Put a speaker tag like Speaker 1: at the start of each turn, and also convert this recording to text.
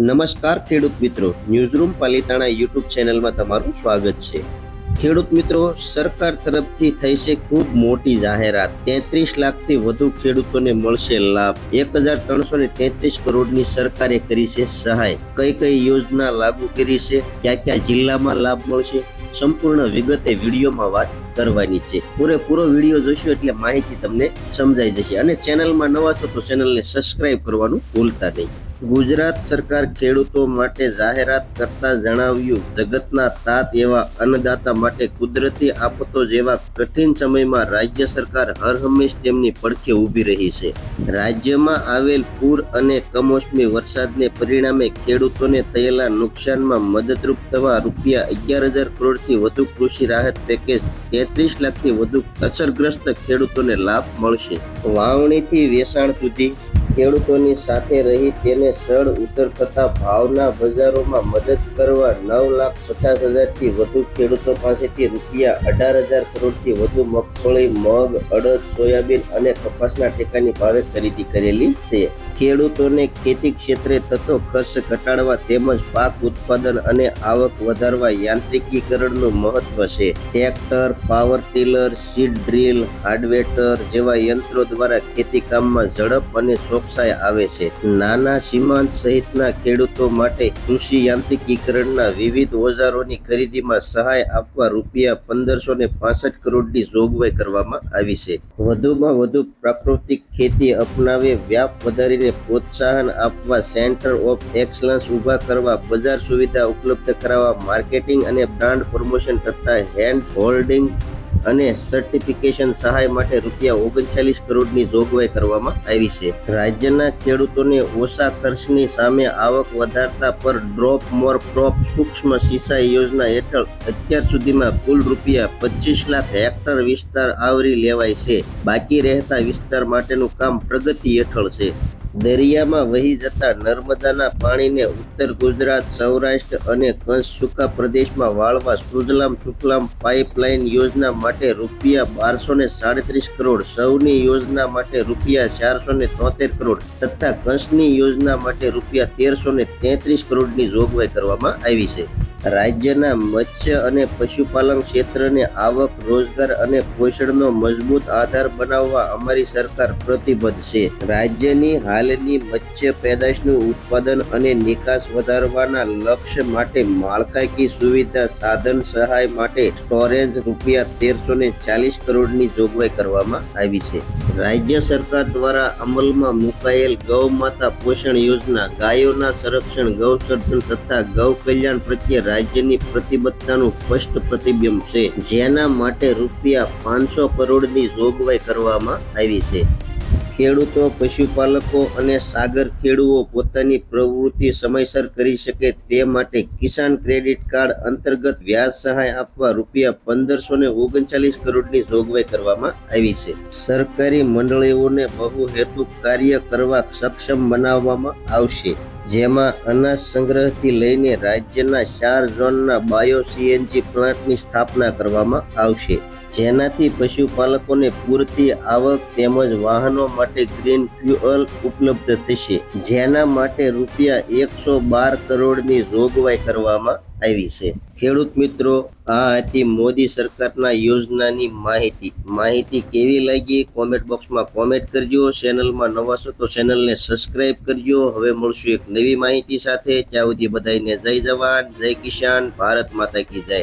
Speaker 1: નમસ્કાર ખેડૂત મિત્રો, ન્યૂઝરૂમ પાલિતાણા યુટ્યુબ ચેનલમાં તમારું સ્વાગત છે। ખેડૂત મિત્રો, સરકાર તરફથી થઈ છે ખૂબ મોટી જાહેરાત। 33 લાખથી વધુ ખેડૂતોને મળશે લાભ। 1333 કરોડની સરકારે કરી છે સહાય। કઈ કઈ યોજના લાગુ કરી છે, ક્યાં ક્યાં જિલ્લામાં લાભ મળશે, સંપૂર્ણ વિગતે વિડીયોમાં વાત કરવાની છે। પૂરેપૂરો વિડીયો જોશો એટલે માહિતી તમને સમજાઈ જશે। અને ચેનલમાં નવા છો તો ચેનલને સબસ્ક્રાઇબ કરવાનું ભૂલતા નહીં। ગુજરાત સરકાર ખેડૂતો માટે જાહેરાત કરતા જણાવ્યું, જગતના તાત એવા અન્નદાતા માટે કુદરતી આફતો જેવા કઠિન સમયમાં રાજ્ય સરકાર હરહંમેશ તેમની પડખે ઊભી રહી છે। રાજ્યમાં આવેલ પૂર અને કમોસમી વરસાદને પરિણામે ખેડૂતોને થયેલા નુકસાનમાં મદદરૂપ થવા ₹11,000 કરોડથી વધુ કૃષિ રાહત પેકેજ 33 લાખથી વધુ અસરગ્રસ્ત ખેડૂતોને લાભ મળશે। વાવણીથી વેચાણ સુધી ખેડૂતોની સાથે રહી તેને સડ ઉતર થતા ભાવના બજારોમાં મદદ કરવા 9,50,000થી વધુ ખેડૂતો પાસેથી ₹18,000 કરોડથી વધુ મગફળી, મગ, અડદ, સોયાબીન અને કપાસના ટેકાની ભાવે ખરીદી કરેલી છે। ખેડૂતોને ખેતી ક્ષેત્રે થતો ખર્ચ ઘટાડવા તેમજ પાક ઉત્પાદન અને આવક વધારવા યાંત્રિકીકરણનું મહત્વ છે। Tractor, power tiller, seed drill, harvester જેવા યંત્રો દ્વારા ખેતી કામમાં ઝડપ અને ચોકસાઈ આવે છે। નાના સીમાંત સહિતના ખેડૂતો માટે કૃષિ યાંત્રિકીકરણના વિવિધ ઓજારોની ખરીદીમાં સહાય આપવા ₹1,565 કરોડની જોગવાઈ કરવામાં આવી છે। વધુમાં વધુ પ્રાકૃતિક ખેતી અપનાવે, વ્યાપ વધારીને પ્રોત્સાહન આપવા, સેન્ટર ઓફ એક્સલન્સ ઊભા કરવા, બજાર સુવિધા ઉપલબ્ધ કરાવવા, માર્કેટિંગ અને બ્રાન્ડ પ્રમોશન તથા હેન્ડ હોલ્ડિંગ અને સર્ટિફિકેશન સહાય માટે ₹39 કરોડની જોગવાઈ કરવામાં આવી છે। રાજ્યના ખેડૂતોને ઓછા ખર્ચની સામે આવક વધારતા પર ડ્રોપ મોર ક્રોપ સૂક્ષ્મ સિંચાઈ યોજના હેઠળ અત્યાર સુધીમાં કુલ ₹25 લાખ હેક્ટર વિસ્તાર આવરી લેવાય છે। બાકી રહેતા વિસ્તાર માટેનું કામ પ્રગતિ હેઠળ છે। દરિયામાં વહી જતા નર્મદાના પાણીને ઉત્તર ગુજરાત, સૌરાષ્ટ્ર અને કચ્છ સૂકા પ્રદેશમાં વાળવા સુજલામ સુફલામ પાઇપલાઇન યોજના માટે ₹1237 કરોડ, સૌની યોજના માટે ₹473 કરોડ તથા કચ્છની યોજના માટે ₹1333 કરોડની જોગવાઈ કરવામાં આવી છે। રાજ્યના મત્સ્ય અને પશુપાલન ક્ષેત્રને આવક, રોજગાર અને પોષણનો મજબૂત આધાર બનાવવા અમારી સરકાર પ્રતિબદ્ધ છે। રાજ્યની હાલની મત્સ્ય પેદાશનું ઉત્પાદન અને નિકાસ વધારવાના લક્ષ્ય માટે માળખાકીય સુવિધા સાધન સહાય માટે સ્ટોરેજ ₹1340 કરોડની જોગવાઈ કરવામાં આવી છે। રાજ્ય સરકાર દ્વારા અમલમાં મુકાયેલ ગૌ માતા પોષણ યોજના ગાયોના સંરક્ષણ, ગૌસંવર્ધન તથા ગૌ કલ્યાણ પ્રત્યે રાજ્યની પ્રતિબદ્ધતાનું સ્પષ્ટ પ્રતિબિંબ છે, જેના માટે ₹500 કરોડની જોગવાઈ કરવામાં આવી છે। ખેડૂતો, પશુપાલકો અને સાગર ખેડૂઓ પોતાની પ્રવૃત્તિ સમયસર કરી શકે તે માટે કિસાન ક્રેડિટ કાર્ડ અંતર્ગત વ્યાજ સહાય આપવા ₹1,539 કરોડની જોગવાઈ કરવામાં આવી છે। સરકારી મંડળીઓને બહુહેતુક કાર્ય કરવા સક્ષમ બનાવવામાં આવશે, જેમાં અનાજ સંગ્રહથી લઈને રાજ્યના 4 ઝોનના બાયો CNG પ્લાન્ટની સ્થાપના કરવામાં આવશે, જેનાથી પશુપાલકોને પૂરતી આવક તેમજ વાહનો માટે ગ્રીન ફ્યુઅલ ઉપલબ્ધ થશે, જેના માટે ₹112 કરોડની જોગવાઈ કરવામાં આવી છે। ખેડૂત મિત્રો, આ હતી મોદી સરકારના યોજનાની માહિતી કેવી લાગી કોમેન્ટ બોક્સમાં કોમેન્ટ કરજો। ચેનલમાં નવા છો તો ચેનલને સબસ્ક્રાઇબ કરજો। હવે મળશું એક નવી માહિતી સાથે। ત્યાં સુધી બધાને જય જવાન, જય કિસાન, ભારત માતા કી જય।